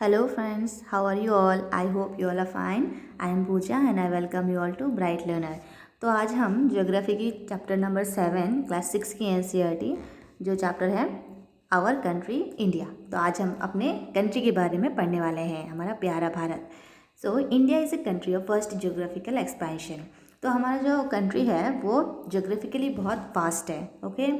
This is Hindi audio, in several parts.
Hello friends, how are you all? I hope you all are fine. I am Pooja and I welcome you all to Bright Learner. तो आज हम ज्योग्राफी की चैप्टर नंबर 7 क्लास 6 की एनसीईआरटी जो चैप्टर है आवर कंट्री इंडिया। तो आज हम अपने कंट्री के बारे में पढ़ने वाले हैं, हमारा प्यारा Bharat. So India is a country of first geographical expansion. तो हमारा जो कंट्री है वो ज्योग्राफिकली बहुत फास्ट है। ओके,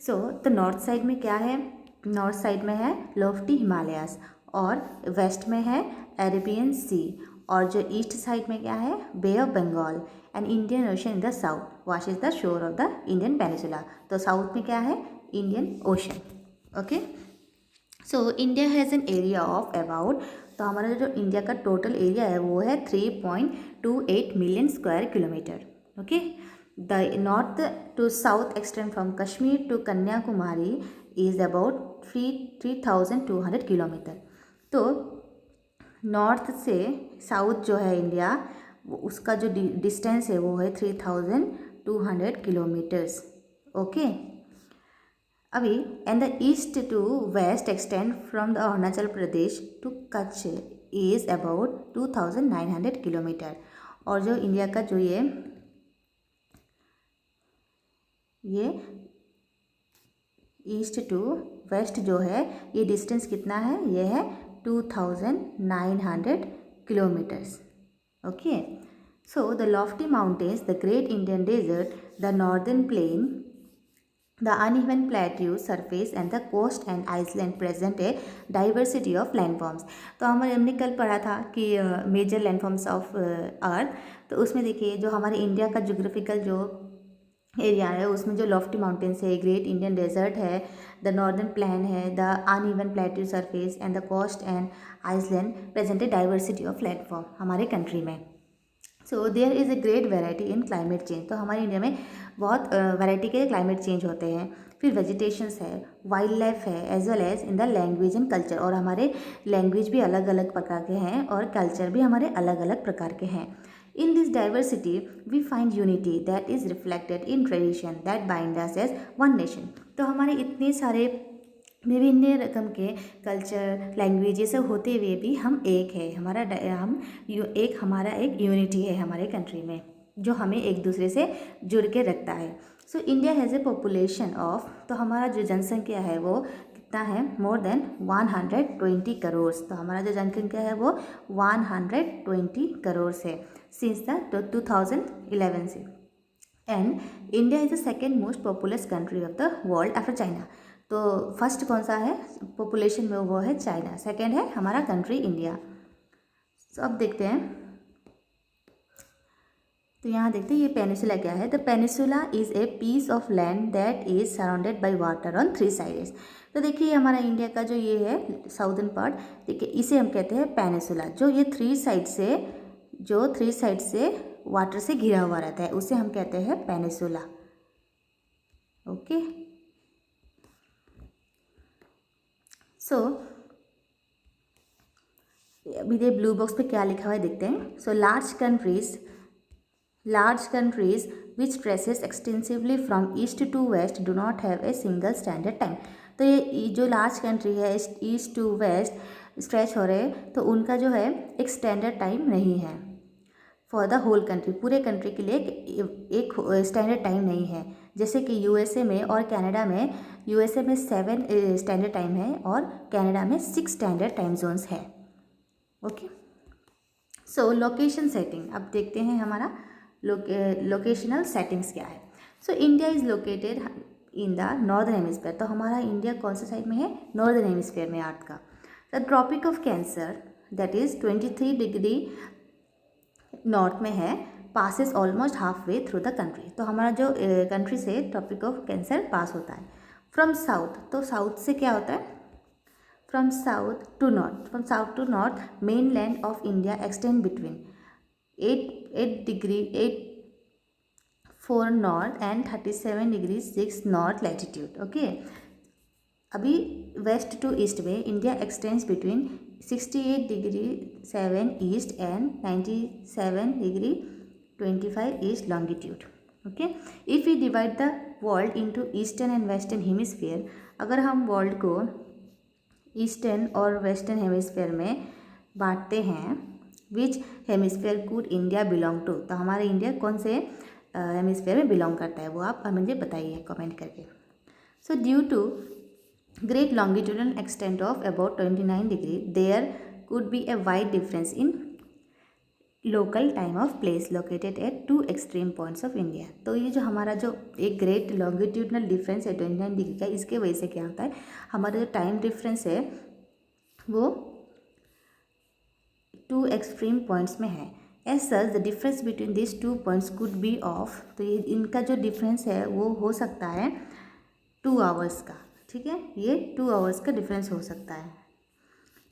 सो तो नॉर्थ साइड में क्या है? नॉर्थ साइड में है लोफ्टी हिमालयास और वेस्ट में है अरेबियन सी, और जो ईस्ट साइड में क्या है Bay of Bengal and Indian Ocean in the south washes the shore of the Indian peninsula. तो साउथ में क्या है Indian Ocean. Okay, so India has an area of about, तो हमारा जो इंडिया का टोटल एरिया है वो है 3.28 million square kilometre. Okay, the north to south extend from Kashmir to Kanyakumari is about 3,200 kilometre. तो नॉर्थ से साउथ जो है इंडिया, उसका जो डिस्टेंस है वो है 3,200 किलोमीटर्स। ओके, अभी and the east to west extend from the Arunachal Pradesh to Kutch is about 2,900 kilometre. और जो इंडिया का जो ये ईस्ट टू वेस्ट जो है ये डिस्टेंस कितना है? ये है 2,900 kilometres. Okay, so the lofty mountains, the great Indian desert, the northern plain, the uneven plateau surface and the coast and island present a diversity of landforms। तो हमने कल पढ़ा था कि मेजर लैंडफॉर्म्स ऑफ अर्थ, तो उसमें देखिए जो हमारे इंडिया का जोग्राफिकल जो एरिया है उसमें जो लॉफ्टी माउंटेन्स है, ग्रेट इंडियन डेजर्ट है, द नॉर्दर्न प्लेन है, the uneven plateau surface and the coast and island present a diversity of landform हमारे कंट्री में। So there is a great variety in climate change. तो हमारे इंडिया में बहुत वैरायटी के क्लाइमेट चेंज होते हैं। फिर वेजिटेशंस है, वाइल्ड लाइफ है, as well as in the language and culture. और हमारे लैंग्वेज भी अलग अलग प्रकार के हैं और कल्चर भी हमारे अलग अलग प्रकार के हैं। In this diversity we find unity that is reflected in tradition that bind us as one nation. तो हमारे इतने सारे विभिन्न रकम के कल्चर लैंग्वेज ये सब होते हुए भी हम एक है, हमारा एक यूनिटी है हमारे कंट्री में जो हमें एक दूसरे से जुड़ के रखता है। सो India has a population of, तो हमारा जो जनसंख्या है वो कितना है? More than 120 crore. तो हमारा जो जनसंख्या है वो 120 करोड़ है सिंस द 2011 से। And India is the second most populous country of the world after China. तो फर्स्ट कौन सा है पॉपुलेशन में? वो है चाइना। सेकेंड है हमारा कंट्री इंडिया। तो अब देखते हैं, तो यहाँ देखते हैं ये पेनिसुला क्या है। The peninsula is a piece of land that is surrounded by water on 3 sides. तो देखिए हमारा इंडिया का जो ये है साउदर्न पार्ट, देखिए इसे हम कहते हैं पेनिसुला। जो ये 3 साइड से वाटर से घिरा हुआ रहता है उसे हम कहते हैं पेनिसुला। ओके, सो अभी ये ब्लू बॉक्स पे क्या लिखा हुआ है देखते हैं। सो large countries which stretches extensively from east to west do not have a single standard time। तो ये जो लार्ज कंट्री है ईस्ट टू वेस्ट स्ट्रेच हो रहे हैं तो उनका जो है एक स्टैंडर्ड टाइम नहीं है फॉर द होल कंट्री। पूरे कंट्री के लिए एक स्टैंडर्ड टाइम नहीं है। जैसे कि यूएसए में और कनाडा में, यूएसए में 7 स्टैंडर्ड टाइम है और कनाडा में 6 स्टैंडर्ड टाइम जोन्स है। ओके, सो लोकेशन सेटिंग अब देखते हैं हमारा लोकेशनल सेटिंग्स क्या है। So India is located in the northern hemisphere. तो हमारा इंडिया कौन से साइड में है? नॉर्दर्न हेमिस्फीयर में अर्थ का। The tropic of cancer that is 23 degree north में है, passes almost halfway through the country. तो हमारा जो कंट्री से ट्रॉपिक ऑफ कैंसर पास होता है। फ्रॉम साउथ, तो साउथ से क्या होता है? From south to north mainland of India extend between 8 4 north and 37 degree 6 north latitude. Okay, अभी वेस्ट टू ईस्ट में India extends between 68 degree 7 east and 97 degree 25 east longitude. Okay, if we divide the world into eastern and western hemisphere, अगर हम वर्ल्ड को ईस्टर्न और वेस्टर्न हेमिस्फेयर में बांटते हैं, which hemisphere could India belong to. तो हमारे इंडिया कौन से हेमिस्फेयर में बिलोंग करता है वो आप मुझे बताइए कमेंट करके। So due to great longitudinal extent of about 29 degree, there could be a wide difference in local time of place located at two extreme points of India। तो ये जो हमारा जो एक ग्रेट लॉन्गिट्यूडनल डिफरेंस है 29 डिग्री का, इसके वजह से क्या होता है, हमारा जो टाइम डिफरेंस है वो टू एक्सट्रीम पॉइंट्स में है। As such the difference between this two points could be of, तो ये इनका जो डिफरेंस है वो हो सकता है 2 आवर्स का, ठीक है, ये 2 आवर्स का डिफरेंस हो सकता है।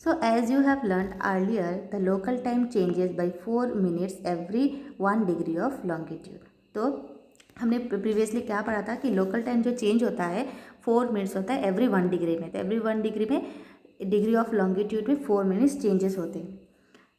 So as you have learn earlier the local time changes by 4 minutes every 1 degree of longitude. तो हमने प्रीवियसली क्या पढ़ा था कि लोकल टाइम जो चेंज होता है 4 मिनट्स होता है एवरी 1 डिग्री में। तो एवरी 1 डिग्री में डिग्री ऑफ लॉन्गिट्यूड में 4 मिनट्स चेंजेस होते हैं।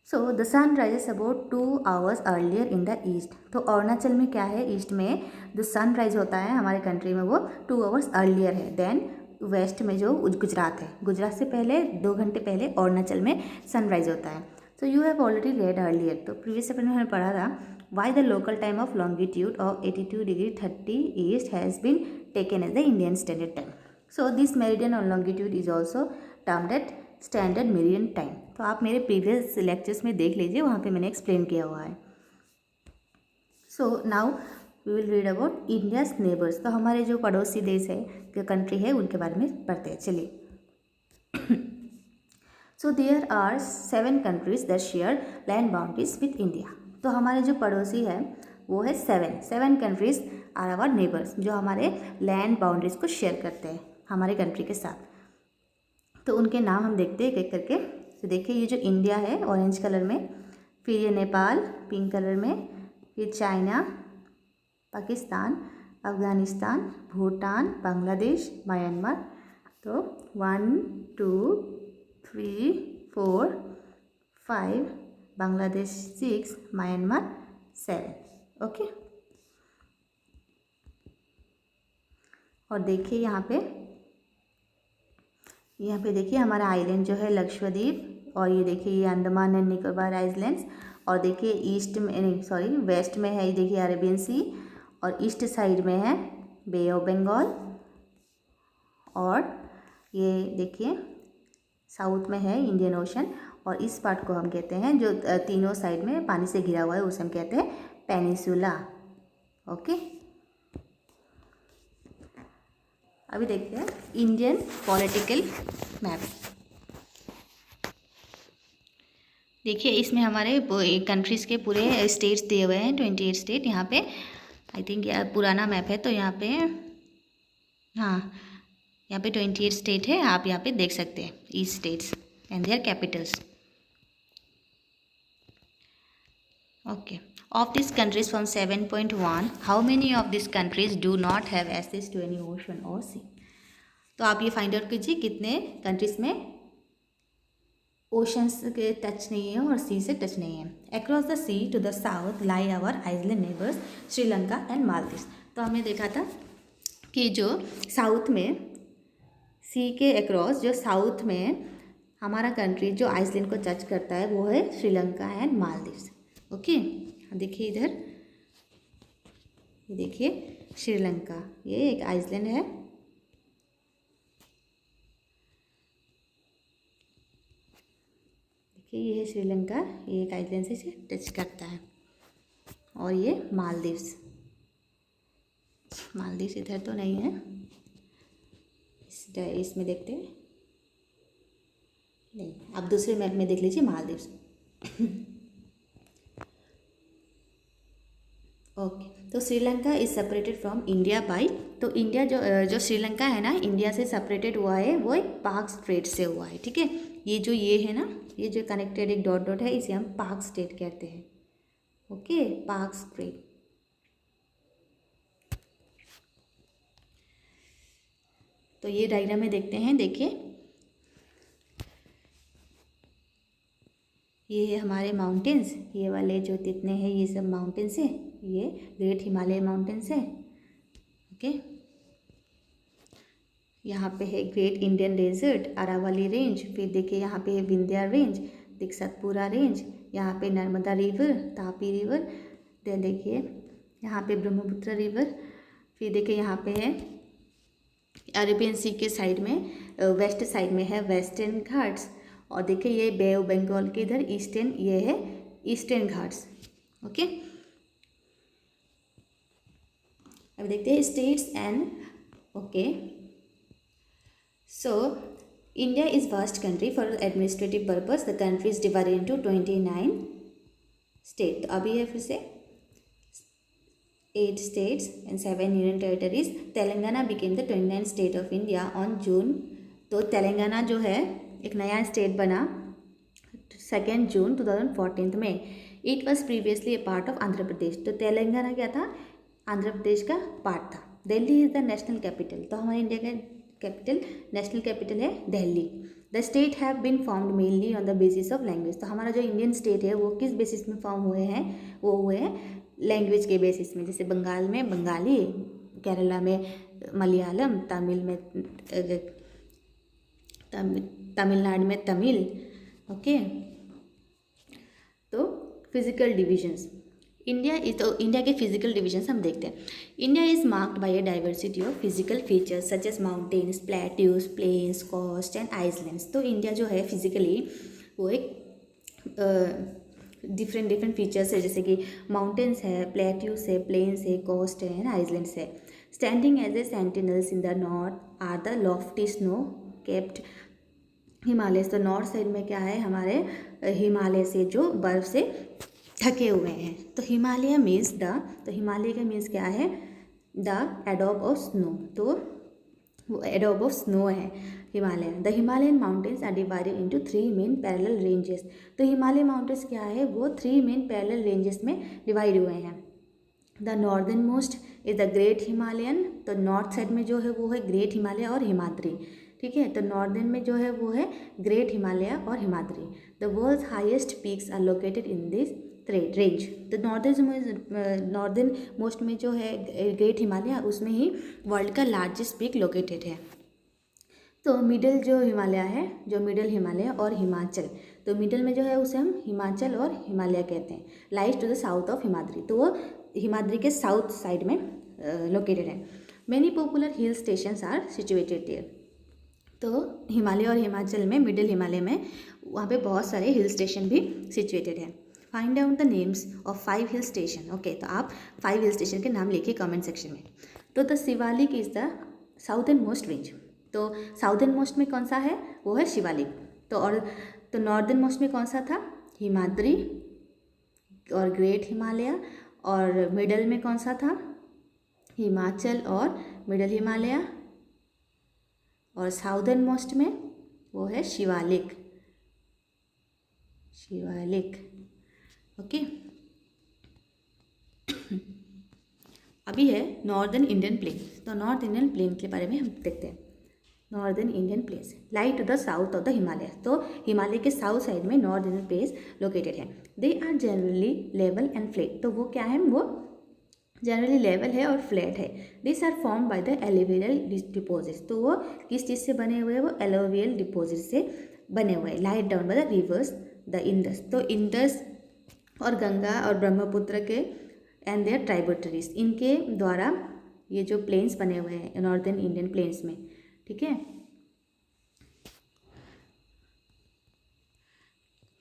So the sun rises about 2 hours earlier in the east. तो अरुणाचल में क्या है, ईस्ट में जो सन राइज होता है हमारे कंट्री में वो 2 आवर्स अर्लियर है देन वेस्ट में जो गुजरात है, गुजरात से पहले 2 घंटे पहले अरुणाचल में सनराइज होता है। So you have already read earlier, तो प्रीवियस चैप्टर में हमने पढ़ा था why the local time of longitude of 82 degree 30 east has been taken as the Indian standard time. So this meridian on longitude is also termed at standard meridian time. तो आप मेरे प्रीवियस लेक्चर्स में देख लीजिए, वहाँ पे मैंने एक्सप्लेन किया हुआ है। So now we will read about India's neighbours. तो हमारे जो पड़ोसी देश है, कंट्री है, उनके बारे में पढ़ते हैं, चलिए। So there are 7 countries that share land boundaries with India. तो हमारे जो पड़ोसी है वो है 7 कंट्रीज आर आवर नेबर्स, जो हमारे लैंड बाउंड्रीज को शेयर करते हैं हमारे कंट्री के साथ। तो उनके नाम हम देखते हैं एक एक करके। तो देखिए ये जो इंडिया है ऑरेंज कलर में, फिर ये नेपाल पिंक कलर में, फिर चाइना, पाकिस्तान, अफ़गानिस्तान, भूटान, बांग्लादेश, म्यांमार। तो 1 2 3 4 5, बांग्लादेश 6, म्यांमार 7। ओके, और देखिए यहाँ पे देखिए हमारा आइलैंड जो है लक्षद्वीप, और ये देखिए ये अंडमान एंड निकोबार आइलैंड्स, और देखिए ईस्ट में नहीं सॉरी वेस्ट में है ये देखिए अरेबियन सी, और ईस्ट साइड में है बे ऑफ बंगाल, और ये देखिए साउथ में है इंडियन ओशन, और इस पार्ट को हम कहते हैं जो तीनों साइड में पानी से घिरा हुआ है उसे हम कहते हैं पेनिनसुला। ओके, अभी देखते हैं इंडियन पॉलिटिकल मैप। देखिए इसमें हमारे कंट्रीज़ के पूरे स्टेट्स दिए हुए हैं, 28 स्टेट। यहाँ पे आई थिंक पुराना मैप है, तो यहाँ पे हाँ यहाँ पे 28 स्टेट है, आप यहाँ पे देख सकते हैं each states and there Capitals. Okay, of these countries from 7.1 how many of these countries do not have access to any ocean or sea। तो आप ये फाइंड आउट कीजिए कितने कंट्रीज में ओशंस के टच नहीं है और सी से टच नहीं है। Across the sea to the south lie our island neighbours Sri Lanka and Maldives. तो हमने देखा था कि जो साउथ में सी के अक्रॉस जो साउथ में हमारा कंट्री जो आइसलैंड को टच करता है वो है श्रीलंका एंड मालदीव्स। ओके, देखिए इधर ये देखिए श्रीलंका, ये एक आइसलैंड है। देखिए ये है श्रीलंका, ये एक आइसलैंड से इसे टच करता है, और ये मालदीव्स, मालदीव्स इधर तो नहीं है, इसमें देखते हैं, नहीं आप दूसरे मैप में देख लीजिए मालदीव्स। ओके, तो Sri Lanka is separated from India by, तो इंडिया जो श्रीलंका है ना इंडिया से सेपरेटेड हुआ है वो एक पाक स्ट्रेट से हुआ है, ठीक है। ये है ना, ये जो कनेक्टेड एक डॉट डॉट है इसे हम पाक स्टेट कहते हैं। ओके, पाक स्ट्रेट। तो ये डायग्राम में देखते हैं, देखिए ये है हमारे माउंटेन्स, ये वाले जो जितने हैं ये सब माउंटेन्स है, ये ग्रेट हिमालय माउंटेन्स है। ओके, यहाँ पे है great Indian desert, Aravalli range, फिर देखिए यहाँ पे है विंध्या रेंज, देख सतपुरा रेंज, यहाँ पे Narmada river, Tapi river, then देखिए यहाँ पे ब्रह्मपुत्र रिवर, फिर देखिए यहाँ पे है अरेबियन सी के साइड में, वेस्ट साइड में है वेस्टर्न घाट्स, और देखिए ये बे ऑफ बंगाल के इधर ईस्टर्न, ये है ईस्टर्न घाट्स। ओके, अब देखते हैं states and okay. So India is vast country for administrative purpose, the country is divided into 29 state. तो अभी है फिर से 8 states and 7 union territories. Telangana became the 29th state of India on June। तो तेलंगाना जो है एक नया स्टेट बना 2 जून 2014 में। It was previously a part of Andhra Pradesh. तो तेलंगाना क्या था, आंध्र प्रदेश का पार्ट था। Delhi is the national capital. तो हमारे इंडिया का कैपिटल, नेशनल कैपिटल है Delhi. The state have been formed mainly on the basis of language. तो हमारा जो इंडियन स्टेट है वो किस बेसिस में फॉर्म हुए हैं, वो हुए हैं लैंग्वेज के बेसिस में। जैसे बंगाल में बंगाली, केरला में मलयालम, तमिल में तमिलनाडु में तमिल। ओके, तो फिजिकल डिविजन्स इंडिया के फिजिकल डिविजन्स हम देखते हैं। India is marked by a diversity of physical features such as mountains, plateaus, plains, coast and islands. तो इंडिया जो है फिजिकली वो एक डिफरेंट फीचर्स है, जैसे कि माउंटेन्स है, प्लेट्यूज है, प्लेन्स है, कोस्ट है, आइसलैंड्स है। Standing as a sentinels in the north are the lofty snow capped Himalayas. तो नॉर्थ साइड में क्या है, हमारे हिमालय से जो बर्फ से ढके हुए हैं। तो हिमालय मीन्स तो हिमालय का मीन्स क्या है, द एडोब ऑफ स्नो। तो वो एडोब ऑफ स्नो है Himalaya. The Himalayan mountains are divided into 3 main parallel ranges. तो हिमालय माउंटेन्स क्या है, वो 3 मेन पैरेलल रेंजेस में डिवाइड हुए हैं। The northernmost is the great Himalayan. तो नॉर्थ साइड में जो है वो है ग्रेट हिमालय और हिमाद्री। ठीक है, तो नॉर्दर्न में जो है वो है ग्रेट हिमालय और Himadri. The world's highest peaks are located in this range. तो नॉर्दर्न मोस्ट में जो है ग्रेट हिमालय, उसमें ही वर्ल्ड का लार्जेस्ट पीक लोकेटेड है। तो मिडल जो हिमालय है, जो मिडल हिमालय और हिमाचल, तो मिडल में जो है उसे हम हिमाचल और हिमालय कहते हैं। Lies to the south of Himadri. तो वो हिमाद्री के साउथ साइड में लोकेटेड है। Many popular hill stations are situated there. तो हिमालय और हिमाचल में, मिडिल हिमालय में, वहाँ पे बहुत सारे हिल स्टेशन भी सिचुएटेड है। Find out the names of 5 hill station. Okay, तो आप 5 हिल स्टेशन के नाम लिखिए कमेंट सेक्शन में। तो the Shivalik is the southern most range. तो साउथर्न मोस्ट में कौन सा है, वो है शिवालिक। तो नॉर्दर्न मोस्ट में कौन सा था, हिमाद्री और ग्रेट हिमालय। और मिडल में कौन सा था, हिमाचल और मिडल हिमालय। और साउदर्न मोस्ट में वो है शिवालिक। ओके, अभी है नॉर्दर्न इंडियन प्लेन। तो नॉर्थ इंडियन प्लेन के बारे में हम देखते हैं। Northern Indian plains lie to the south of the Himalaya. तो हिमालय के साउथ साइड में नॉर्थ इंडियन प्लेन्स लोकेटेड है। They are generally level and flat. तो वो क्या है, वो जनरली लेवल है और फ्लैट है। This are form by the alluvial deposits. तो वो किस चीज़ से बने हुए हैं, वो एलुवियल डिपोजिट से बने हुए हैं। Light down by the reverse the Indus. तो इंडस और गंगा और ब्रह्मपुत्र के एंड देयर ट्राइब्यूटरीज, इनके द्वारा ये जो प्लेन्स बने हुए हैं नॉर्दर्न इंडियन प्लेन्स में। ठीक है,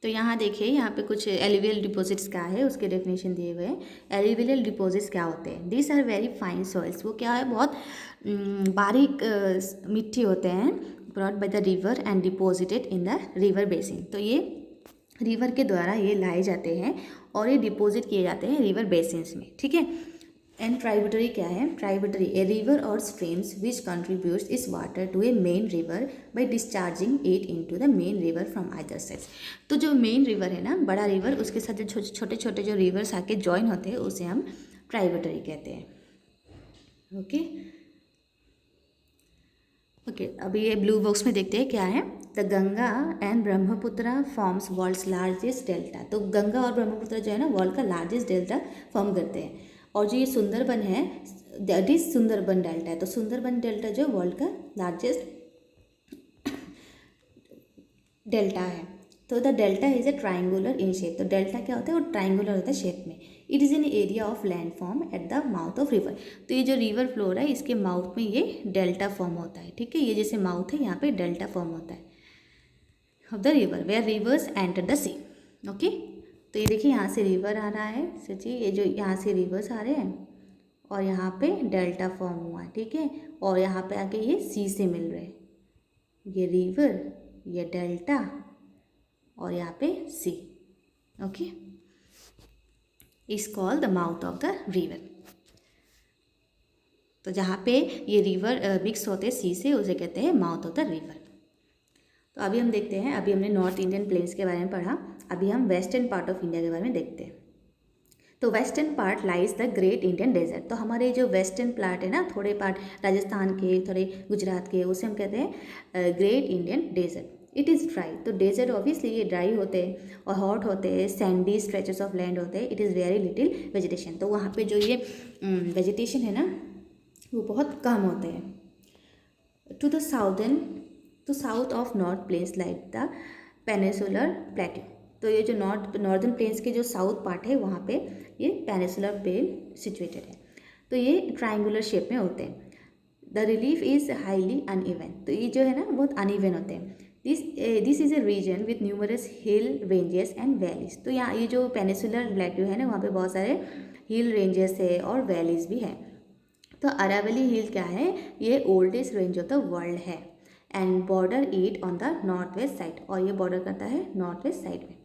तो यहाँ देखिए, यहाँ पे कुछ एलुवियल डिपॉजिट्स क्या है उसके डेफिनेशन दिए हुए हैं। एलुवियल डिपॉजिट्स क्या होते हैं, this are very fine soils. वो क्या है, बहुत बारीक मिट्टी होते हैं, brought by the river and deposited in the river basin. तो ये रिवर के द्वारा ये लाए जाते हैं और ये डिपॉजिट किए जाते हैं रिवर बेसिन्स में। ठीक है, एंड ट्राइब्यूटरी क्या है, ट्राइब्यूटरी ए रिवर और streams which contributes its water to a main river by discharging it into the main river from either side. तो जो मेन रिवर है ना, बड़ा रिवर, उसके साथ जो छोटे छोटे जो रिवर्स आके ज्वाइन होते हैं उसे हम ट्राइब्यूटरी कहते हैं। ओके, अभी ये ब्लू बॉक्स में देखते हैं क्या है। The Ganga and Brahmaputra forms world's largest delta. तो गंगा और ब्रह्मपुत्र जो है ना, वर्ल्ड का लार्जेस्ट डेल्टा फॉर्म करते हैं। और जो ये सुंदरबन है, दैट इज सुंदरबन डेल्टा है। तो सुंदरबन डेल्टा जो वर्ल्ड का लार्जेस्ट डेल्टा है। तो the delta is a triangular in shape. तो डेल्टा क्या होता है, वो ट्राइंगुलर होता है शेप में। It is an area of land form at the mouth of river. तो ये जो रिवर फ्लो रहा है इसके माउथ में ये डेल्टा फॉर्म होता है, ठीक है। ये जैसे माउथ है यहाँ पे डेल्टा फॉर्म होता है of the river where rivers enter the sea. Okay, तो ये देखिए यहाँ से रिवर आ रहा है सची, ये जो यहाँ से रिवर्स आ रहे हैं और यहाँ पे डेल्टा फॉर्म हुआ है, ठीक है। और यहाँ पे आके ये सी से मिल रहे हैं, ये रिवर, ये डेल्टा और यहाँ पे sea. Okay, is called the mouth of the river. तो जहाँ पे ये रिवर मिक्स होते हैं सी से उसे कहते हैं माउथ ऑफ द रिवर। तो अभी हम देखते हैं, अभी हमने नॉर्थ इंडियन प्लेन्स के बारे में पढ़ा, अभी हम वेस्टर्न पार्ट ऑफ इंडिया के बारे में देखते हैं। तो western part lies the great Indian desert. तो हमारे जो वेस्टर्न पार्ट है ना, थोड़े पार्ट राजस्थान के, थोड़े गुजरात के, उसे हम कहते हैं great Indian desert. It is dry. तो डेजर्ट ऑब्वियसली ये ड्राई होते हैं और हॉट होते हैं, सैंडी स्ट्रेचेस ऑफ लैंड होते हैं। It is very little vegetation. तो वहाँ पे जो ये वेजिटेशन है ना वो बहुत कम होते हैं। To the south of north plains like the peninsular plateau. तो ये जो नॉर्दर्न प्लेन्स के जो साउथ पार्ट है वहाँ पे ये पेनिसुलर प्लेन सिचुएटेड है। तो ये ट्राइंगुलर शेप में होते हैं। The relief is highly uneven. तो ये जो है ना बहुत अनइवन होते हैं। This is a region with numerous hill ranges and valleys. तो यहाँ ये जो पेनिसुलर प्लेट्यू है ना वहाँ पे बहुत सारे हिल रेंजेस है और वैलीज भी है। तो अरावली हिल क्या है, ये oldest range of the world है and border it on the north west side. और ये बॉर्डर करता है नॉर्थ वेस्ट साइड में।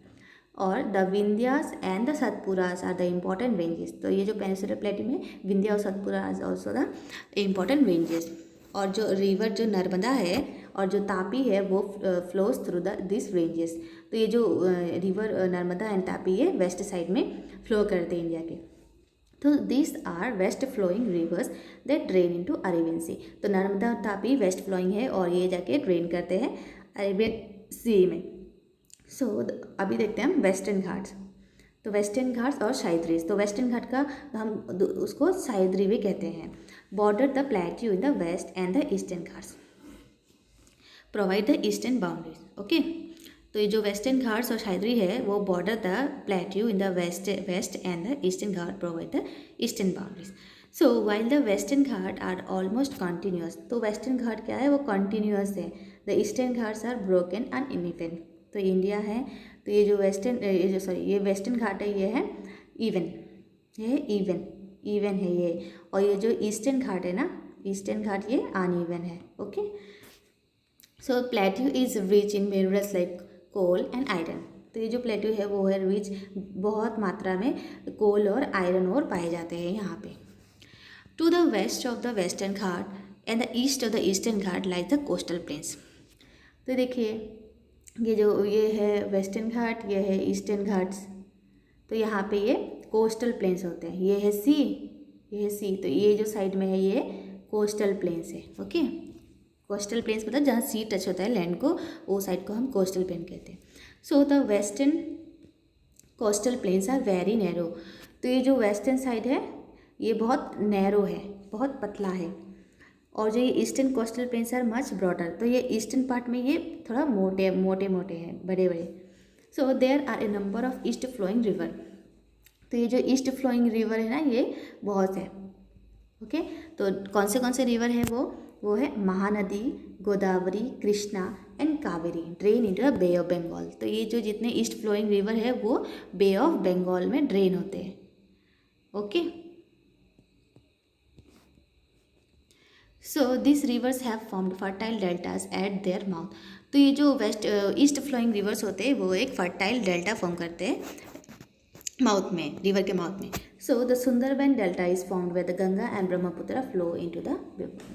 और the Vindhyas and the Satpuras are the important ranges. तो ये जो पेनिसुलर प्लेट्यू में विंध्या और Satpura are also the important ranges. और जो रिवर जो नर्मदा है और जो तापी है वो फ्लोज थ्रू दिस रेंजेस। तो ये जो रिवर नर्मदा एंड तापी है वेस्ट साइड में फ्लो करते हैं इंडिया के। तो this are west flowing rivers that drain into Arabian Sea. तो नर्मदा और तापी वेस्ट फ्लोइंग है और ये जाके ड्रेन करते हैं अरेबियन सी में। सो अभी देखते हैं हम वेस्टर्न घाट्स। तो वेस्टर्न घाट्स और साइद्रीज। तो वेस्टर्न घाट का हम उसको साइद्री भी कहते हैं। Border the plateau in the west and the Eastern Ghats provide the eastern boundaries. Okay, तो ये जो वेस्टर्न घाट्स और साइद्री है वो border the plateau in the west and the Eastern Ghat provide the eastern boundaries. So while the Western Ghat are almost continuous. तो वेस्टर्न घाट क्या है, वो कॉन्टीन्यूअस है। The Eastern Ghats are broken and uneven. तो इंडिया है तो ये जो ये वेस्टर्न घाट है ये है इवन, ये इवन है ये। और ये जो ईस्टर्न घाट है ना, ईस्टर्न घाट ये अनइवन है। Okay, so plateau is rich in minerals like coal and iron. तो ये जो प्लेट्यू है वो है रिच, बहुत मात्रा में कोल और आयरन और पाए जाते हैं यहाँ पे। To the west of the Western Ghat and the east of the Eastern Ghat like the coastal plains. तो देखिए ये है वेस्टर्न घाट, ये है ईस्टर्न घाट्स। तो यहाँ पे ये कोस्टल प्लेन्स होते हैं। ये है सी, तो ये जो साइड में है ये कोस्टल प्लेन्स है। ओके, कोस्टल प्लेन्स मतलब जहाँ सी टच होता है लैंड को, वो साइड को हम कोस्टल प्लेन कहते हैं। So the western coastal plains are very narrow. तो ये जो वेस्टर्न साइड है ये बहुत नैरो है, बहुत पतला है। और जो ये eastern coastal plains are much broader. तो ये ईस्टर्न पार्ट में ये थोड़ा मोटे हैं, बड़े। So there are a number of east flowing river. तो ये जो ईस्ट फ्लोइंग रिवर है ना ये बहुत है। ओके, तो कौन से रिवर है वो है Mahanadi, Godavari, Krishna and Kaveri drain into the Bay of Bengal. तो ये जो जितने ईस्ट फ्लोइंग रिवर है वो बे ऑफ बंगाल में ड्रेन होते हैं। Okay, so this reverse have formed fertile deltas eight their mouth. तो ये जो ईस्ट फ्लोइंग रिवर्स होते हैं वो एक फर्टाइल डेल्टा फॉर्म करते हैं माउथ में, रिवर के माउथ में। So the Sundarban delta is formed where the Ganga and Brahmaputra flow into the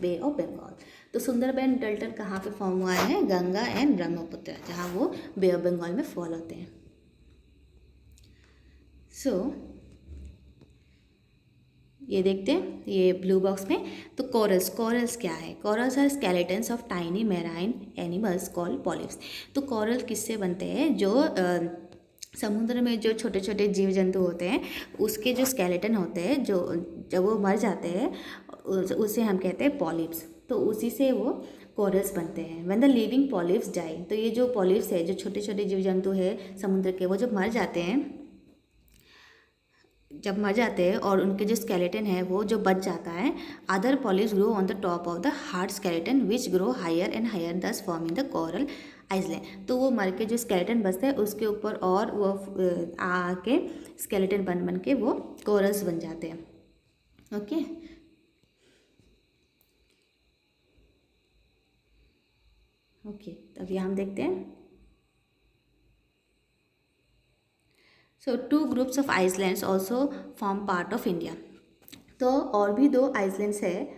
Bay of Bengal. तो सुंदरबन डेल्टा कहाँ पे फॉर्म हुआ है, गंगा एंड ब्रह्मपुत्र, जहाँ वो बे ऑफ बंगाल में फॉल होते हैं। सो ये देखते हैं ये ब्लू बॉक्स में। तो कोरल्स क्या है, corals are skeletons of tiny marine animals called polyps. तो कोरल किससे बनते हैं, जो समुद्र में जो छोटे छोटे जीव जंतु होते हैं उसके जो स्केलेटन होते हैं, जो जब वो मर जाते हैं उसे हम कहते हैं पॉलिप्स। तो उसी से वो कोरल्स बनते हैं। When the living polyps die, तो ये जो पॉलिप्स है, जो छोटे छोटे जीव जंतु है समुद्र के, वो जब मर जाते हैं और उनके जो स्केलेटन है वो जो बच जाता है, other polyps grow on the top of the hard skeleton which grow higher and higher, thus forming the coral island. तो वो मर के जो स्केलेटन बचता है उसके ऊपर और वो आके स्केलेटन बन बन के वो कोरल्स बन जाते हैं। ओके, तब यहाँ हम देखते हैं। सो 2 groups of islands also form part of India. तो और भी 2 आइसलैंड्स है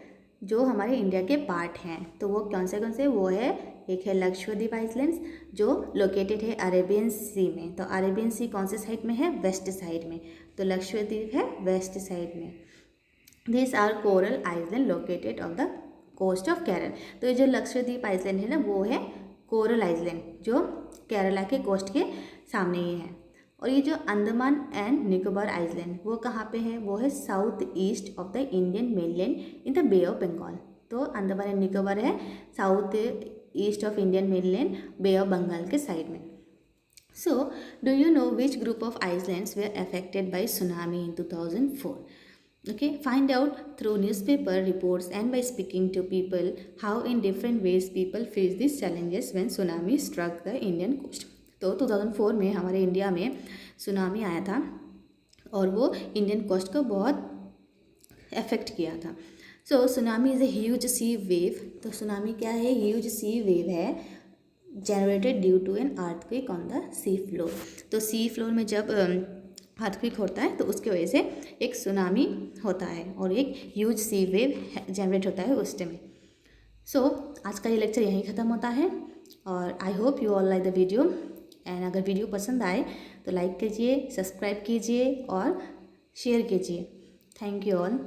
जो हमारे इंडिया के पार्ट हैं। तो वो कौन से वो है, एक है लक्षद्वीप आइसलैंड्स जो लोकेटेड है अरेबियन सी में। तो अरेबियन सी कौन से साइड में है, वेस्ट साइड में। तो लक्षद्वीप है वेस्ट साइड में। This are coral island located off the coast of Kerala. तो ये जो लक्षद्वीप आइसलैंड है ना, वो है कोरल आइसलैंड जो केरला के कोस्ट के सामने ही है। और ये जो अंडमान एंड निकोबार आइसलैंड वो कहाँ पे है, वो है south east of the Indian mainland in the Bay of Bengal. तो अंडमान एंड निकोबार है south east of Indian mainland, Bay of Bengal के साइड में। So do you know which group of islands were affected by tsunami इन 2004? Okay, find out through newspaper reports and by speaking to people how in different ways people face these challenges when tsunami struck the Indian coast. तो 2004 में हमारे इंडिया में सुनामी आया था और वो इंडियन कोस्ट को बहुत अफेक्ट किया था। So tsunami is a huge sea wave. तो सुनामी क्या है, ह्यूज सी वेव है generated due to an earthquake on the sea floor. तो सी फ्लोर में जब अर्थक्वेक होता है तो उसकी वजह से एक सुनामी होता है और एक ह्यूज सी वेव जनरेट होता है उस टाइम। सो आज का ये लेक्चर यहीं ख़त्म होता है और I hope you all like the video. And अगर वीडियो पसंद आए तो लाइक कीजिए, सब्सक्राइब कीजिए और शेयर कीजिए। Thank you all.